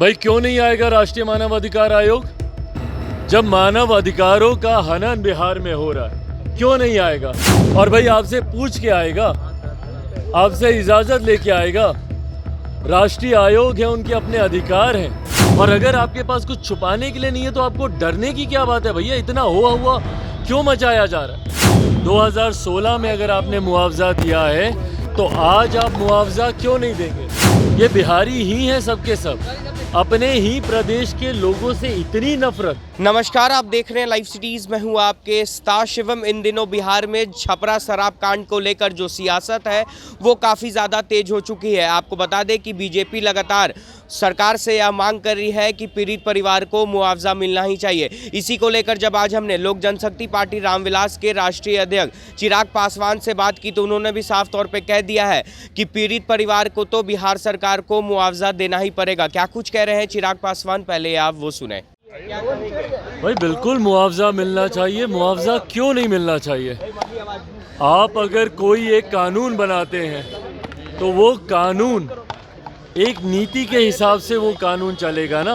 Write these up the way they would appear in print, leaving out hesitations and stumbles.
भाई क्यों नहीं आएगा राष्ट्रीय मानव अधिकार आयोग? जब मानव अधिकारों का हनन बिहार में हो रहा है, क्यों नहीं आएगा? और भाई आपसे पूछ के आएगा, आपसे इजाजत लेके आएगा। राष्ट्रीय आयोग है, उनके अपने अधिकार हैं। और अगर आपके पास कुछ छुपाने के लिए नहीं है तो आपको डरने की क्या बात है भैया? इतना हुआ क्यों मचाया जा रहा है? 2016 में अगर आपने मुआवजा दिया है तो आज आप मुआवजा क्यों नहीं देंगे? ये बिहारी ही हैं सबके सब, अपने ही प्रदेश के लोगों से इतनी नफरत। नमस्कार, आप देख रहे हैं लाइव सिटीज। मैं हूं आपके स्टार शिवम। इन दिनों बिहार में छपरा शराब कांड को लेकर जो सियासत है वो काफ़ी ज़्यादा तेज हो चुकी है। आपको बता दें कि बीजेपी लगातार सरकार से यह मांग कर रही है कि पीड़ित परिवार को मुआवजा मिलना ही चाहिए। इसी को लेकर जब आज हमने लोक जनशक्ति पार्टी रामविलास के राष्ट्रीय अध्यक्ष चिराग पासवान से बात की तो उन्होंने भी साफ तौर पे कह दिया है कि पीड़ित परिवार को तो बिहार सरकार को मुआवजा देना ही पड़ेगा। क्या कुछ कह रहे हैं चिराग पासवान, पहले आप वो सुने। भाई बिल्कुल मुआवजा मिलना चाहिए। मुआवजा क्यों नहीं मिलना चाहिए? आप अगर कोई एक कानून बनाते हैं तो वो कानून एक नीति के हिसाब से वो कानून चलेगा ना।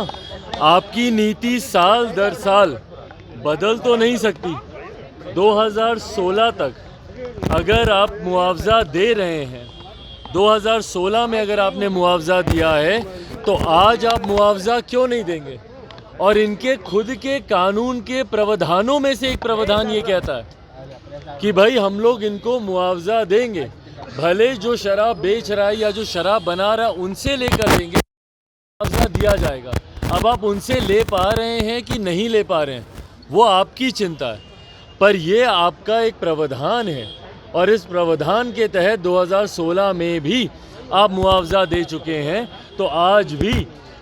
आपकी नीति साल दर साल बदल तो नहीं सकती। 2016 तक अगर आप मुआवजा दे रहे हैं, 2016 में अगर आपने मुआवजा दिया है तो आज आप मुआवजा क्यों नहीं देंगे? और इनके खुद के कानून के प्रावधानों में से एक प्रावधान ये कहता है कि भाई हम लोग इनको मुआवजा देंगे, भले जो शराब बेच रहा है या जो शराब बना रहा है उनसे लेकर देंगे, मुआवजा दिया जाएगा। अब आप उनसे ले पा रहे हैं कि नहीं ले पा रहे हैं वो आपकी चिंता है, पर ये आपका एक प्रावधान है और इस प्रावधान के तहत 2016 में भी आप मुआवजा दे चुके हैं। तो आज भी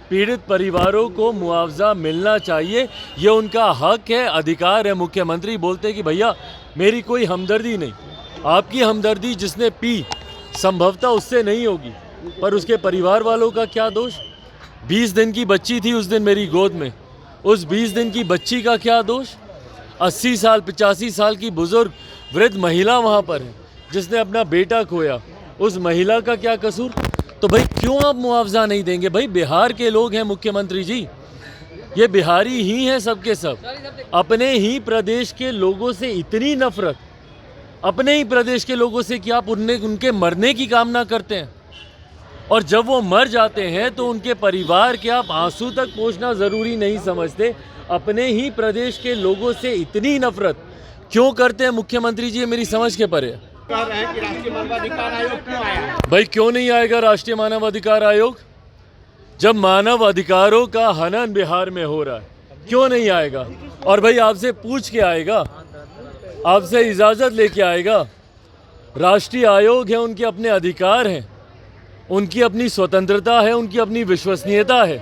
पीड़ित परिवारों को मुआवजा मिलना चाहिए, ये उनका हक है, अधिकार है। मुख्यमंत्री बोलते हैं कि भैया मेरी कोई हमदर्दी नहीं। आपकी हमदर्दी जिसने पी संभवतः उससे नहीं होगी, पर उसके परिवार वालों का क्या दोष? 20 दिन की बच्ची थी उस दिन मेरी गोद में, उस 20 दिन की बच्ची का क्या दोष? 80 साल 85 साल की बुजुर्ग वृद्ध महिला वहाँ पर है जिसने अपना बेटा खोया, उस महिला का क्या कसूर? तो भाई क्यों आप मुआवजा नहीं देंगे? भाई बिहार के लोग हैं मुख्यमंत्री जी, ये बिहारी ही हैं सबके सब, अपने ही प्रदेश के लोगों से इतनी नफरत, अपने ही प्रदेश के लोगों से कि आप उनके मरने की कामना करते हैं। और जब वो मर जाते हैं तो उनके परिवार के आप आंसू तक पोंछना ज़रूरी नहीं समझते। अपने ही प्रदेश के लोगों से इतनी नफरत क्यों करते हैं मुख्यमंत्री जी? मेरी समझ के परे है। कह रहे हैं कि राष्ट्रीय मानवाधिकार आयोग क्यों आया? भाई क्यों नहीं आएगा राष्ट्रीय मानव अधिकार आयोग? जब मानव अधिकारों का हनन बिहार में हो रहा है, क्यों नहीं आएगा? और भाई आपसे पूछ के आएगा, आपसे इजाजत लेके आएगा। राष्ट्रीय आयोग है, उनके अपने अधिकार हैं, उनकी अपनी स्वतंत्रता है, उनकी अपनी विश्वसनीयता है।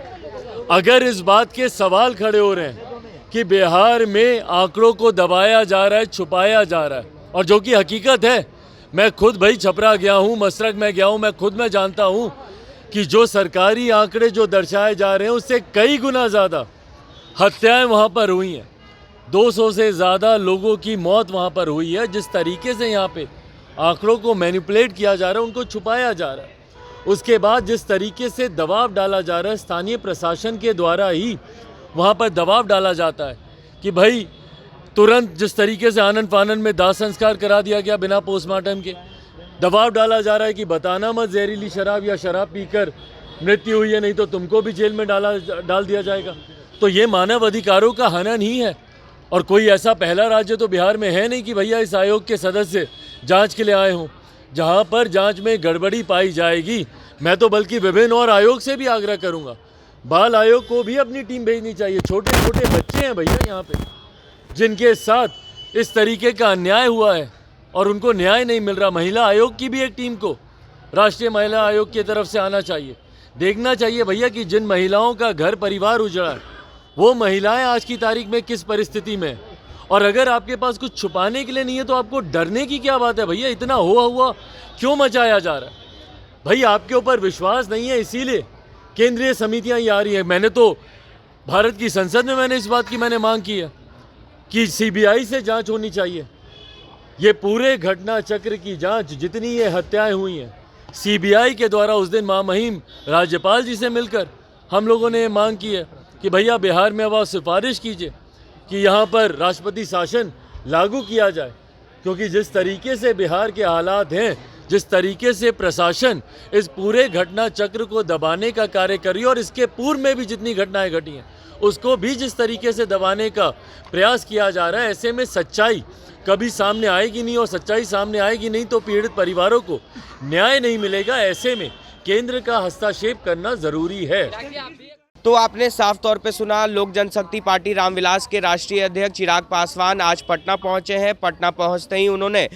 अगर इस बात के सवाल खड़े हो रहे हैं कि बिहार में आंकड़ों को दबाया जा रहा है, छुपाया जा रहा है, और जो कि हकीकत है, मैं खुद भाई छपरा गया हूँ, मसरक में गया हूँ, मैं खुद में जानता हूँ कि जो सरकारी आंकड़े जो दर्शाए जा रहे हैं उससे कई गुना ज़्यादा हत्याएं वहाँ पर हुई हैं। 200 से ज़्यादा लोगों की मौत वहाँ पर हुई है। जिस तरीके से यहाँ पे आंकड़ों को मैनिपुलेट किया जा रहा है, उनको छुपाया जा रहा है, उसके बाद जिस तरीके से दबाव डाला जा रहा है, स्थानीय प्रशासन के द्वारा ही वहाँ पर दबाव डाला जाता है कि भाई तुरंत, जिस तरीके से आनन फानन में दाह संस्कार करा दिया गया बिना पोस्टमार्टम के, दबाव डाला जा रहा है कि बताना मत जहरीली शराब या शराब पीकर मृत्यु हुई है, नहीं तो तुमको भी जेल में डाल दिया जाएगा। तो ये मानव अधिकारों का हनन ही है। और कोई ऐसा पहला राज्य तो बिहार में है नहीं कि भैया इस आयोग के सदस्य जांच के लिए आए हों। जहां पर जांच में गड़बड़ी पाई जाएगी, मैं तो बल्कि विभिन्न और आयोग से भी आग्रह करूंगा, बाल आयोग को भी अपनी टीम भेजनी चाहिए। छोटे छोटे बच्चे हैं भैया यहाँ पे जिनके साथ इस तरीके का अन्याय हुआ है और उनको न्याय नहीं मिल रहा। महिला आयोग की भी एक टीम को राष्ट्रीय महिला आयोग की तरफ से आना चाहिए। देखना चाहिए भैया कि जिन महिलाओं का घर परिवार उजड़ा है वो महिलाएं आज की तारीख में किस परिस्थिति में। और अगर आपके पास कुछ छुपाने के लिए नहीं है तो आपको डरने की क्या बात है भैया? इतना हुआ क्यों मचाया जा रहा है? भाई आपके ऊपर विश्वास नहीं है, इसीलिए केंद्रीय समितियां ये आ रही है। मैंने तो भारत की संसद में मैंने इस बात की मांग की है कि सीबीआई से जांच होनी चाहिए। ये पूरे घटना चक्र की जांच, जितनी ये हत्याएं हुई हैं, सीबीआई के द्वारा उस दिन महामहिम राज्यपाल जी से मिलकर हम लोगों ने ये मांग की है कि भैया बिहार में अब आप सिफारिश कीजिए कि यहाँ पर राष्ट्रपति शासन लागू किया जाए, क्योंकि जिस तरीके से बिहार के हालात हैं, जिस तरीके से प्रशासन इस पूरे घटना चक्र को दबाने का कार्य कर रही है और इसके पूर्व में भी जितनी घटनाएं घटी हैं उसको भी जिस तरीके से दबाने का प्रयास किया जा रहा है, ऐसे में सच्चाई कभी सामने आएगी नहीं और सच्चाई सामने आएगी नहीं तो पीड़ित परिवारों को न्याय नहीं मिलेगा। ऐसे में केंद्र का हस्तक्षेप करना ज़रूरी है। तो आपने साफ तौर पे सुना, लोक जनशक्ति पार्टी रामविलास के राष्ट्रीय अध्यक्ष चिराग पासवान आज पटना पहुंचे हैं। पटना पहुंचते ही उन्होंने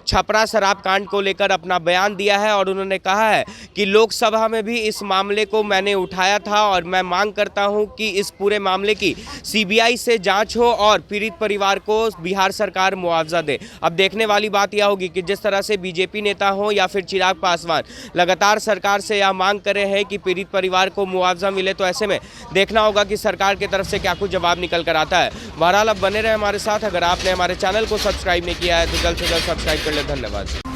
छपरा शराब कांड को लेकर अपना बयान दिया है और उन्होंने कहा है कि लोकसभा में भी इस मामले को मैंने उठाया था और मैं मांग करता हूं कि इस पूरे मामले की सीबीआई से जांच हो और पीड़ित परिवार को बिहार सरकार मुआवजा दे। अब देखने वाली बात यह होगी कि जिस तरह से बीजेपी नेता हो या फिर चिराग पासवान लगातार सरकार से यह मांग कर रहे हैं कि पीड़ित परिवार को मुआवजा मिले, तो ऐसे में देखना होगा कि सरकार की तरफ से क्या कुछ जवाब निकल कर आता है। बहरहाल अब बने रहे हमारे साथ। अगर आपने हमारे चैनल को सब्सक्राइब नहीं किया है तो जल्द से जल्द सब्सक्राइब कर ले। धन्यवाद।